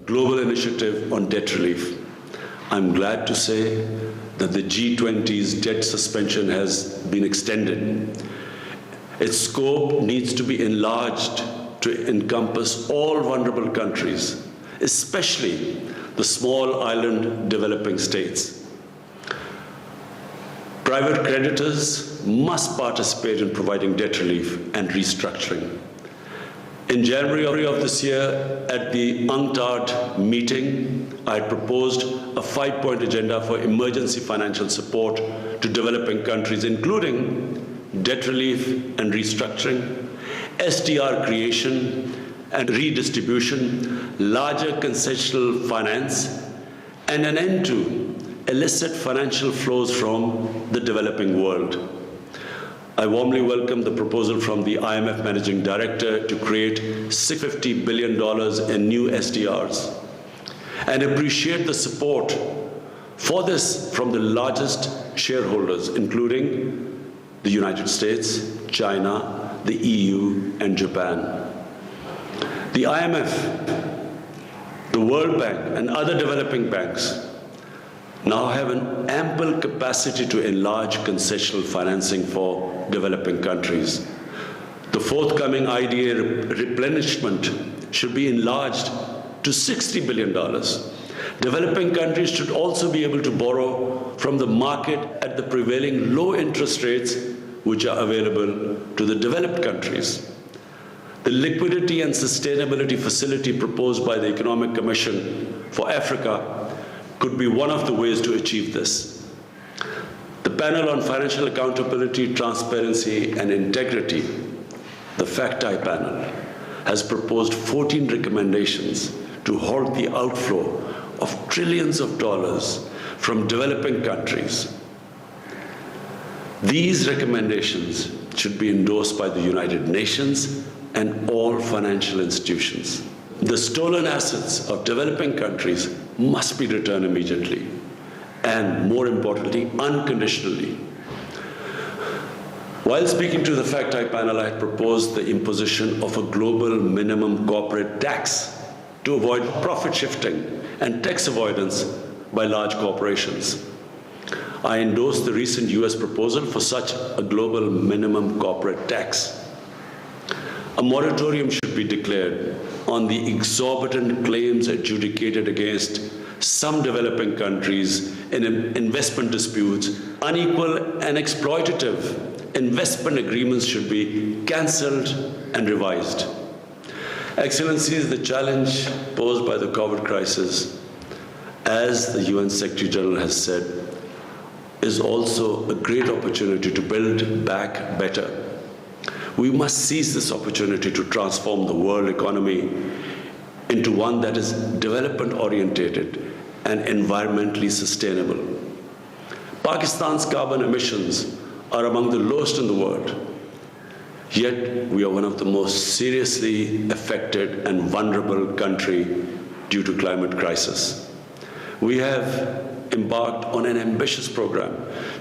global initiative on debt relief. I'm glad to say that the G20's debt suspension has been extended. Its scope needs to be enlarged to encompass all vulnerable countries, especially the small island developing states. Private creditors must participate in providing debt relief and restructuring. In January of this year, at the UNCTAD meeting, I proposed a 5-point agenda for emergency financial support to developing countries, including debt relief and restructuring, SDR creation and redistribution, larger concessional finance, and an end to illicit financial flows from the developing world. I warmly welcome the proposal from the IMF Managing Director to create $650 billion in new SDRs and appreciate the support for this from the largest shareholders, including the United States, China, the EU, and Japan. The IMF, the World Bank, and other developing banks now have an ample capacity to enlarge concessional financing for developing countries. The forthcoming IDA replenishment should be enlarged to $60 billion. Developing countries should also be able to borrow from the market at the prevailing low interest rates which are available to the developed countries. The Liquidity and Sustainability Facility proposed by the Economic Commission for Africa could be one of the ways to achieve this. The Panel on Financial Accountability, Transparency and Integrity, the FACT-I panel, has proposed 14 recommendations to halt the outflow of trillions of dollars from developing countries. These recommendations should be endorsed by the United Nations and all financial institutions. The stolen assets of developing countries must be returned immediately and, more importantly, unconditionally. While speaking to the FACT-I panel, I proposed the imposition of a global minimum corporate tax to avoid profit shifting and tax avoidance by large corporations. I endorsed the recent US proposal for such a global minimum corporate tax. A moratorium should be declared on the exorbitant claims adjudicated against some developing countries in investment disputes. Unequal and exploitative investment agreements should be cancelled and revised. Excellencies, the challenge posed by the COVID crisis, as the UN Secretary General has said, is also a great opportunity to build back better. We must seize this opportunity to transform the world economy into one that is development-oriented and environmentally sustainable. Pakistan's carbon emissions are among the lowest in the world, yet we are one of the most seriously affected and vulnerable country due to climate crisis. We have embarked on an ambitious program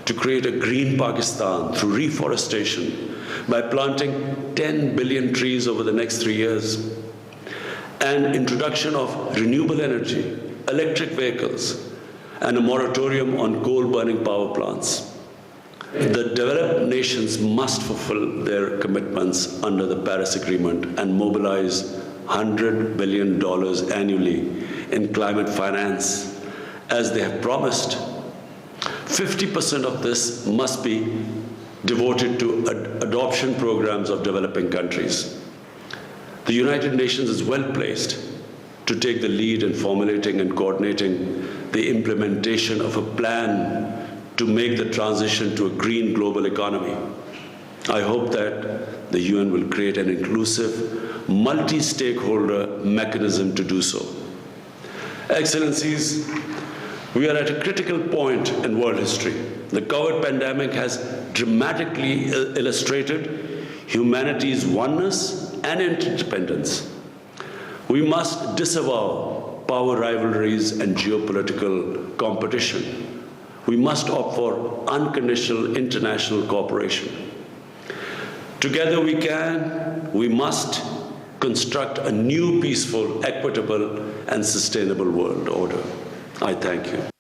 to create a green Pakistan through reforestation by planting 10 billion trees over the next 3 years, and introduction of renewable energy, electric vehicles, and a moratorium on coal-burning power plants. The developed nations must fulfill their commitments under the Paris Agreement and mobilize $100 billion annually in climate finance, as they have promised. 50% of this must be devoted to adoption programs of developing countries. The United Nations is well placed to take the lead in formulating and coordinating the implementation of a plan to make the transition to a green global economy. I hope that the UN will create an inclusive, multi-stakeholder mechanism to do so. Excellencies, we are at a critical point in world history. The COVID pandemic has dramatically illustrated humanity's oneness and interdependence. We must disavow power rivalries and geopolitical competition. We must opt for unconditional international cooperation. Together we must construct a new peaceful, equitable, and sustainable world order. I thank you.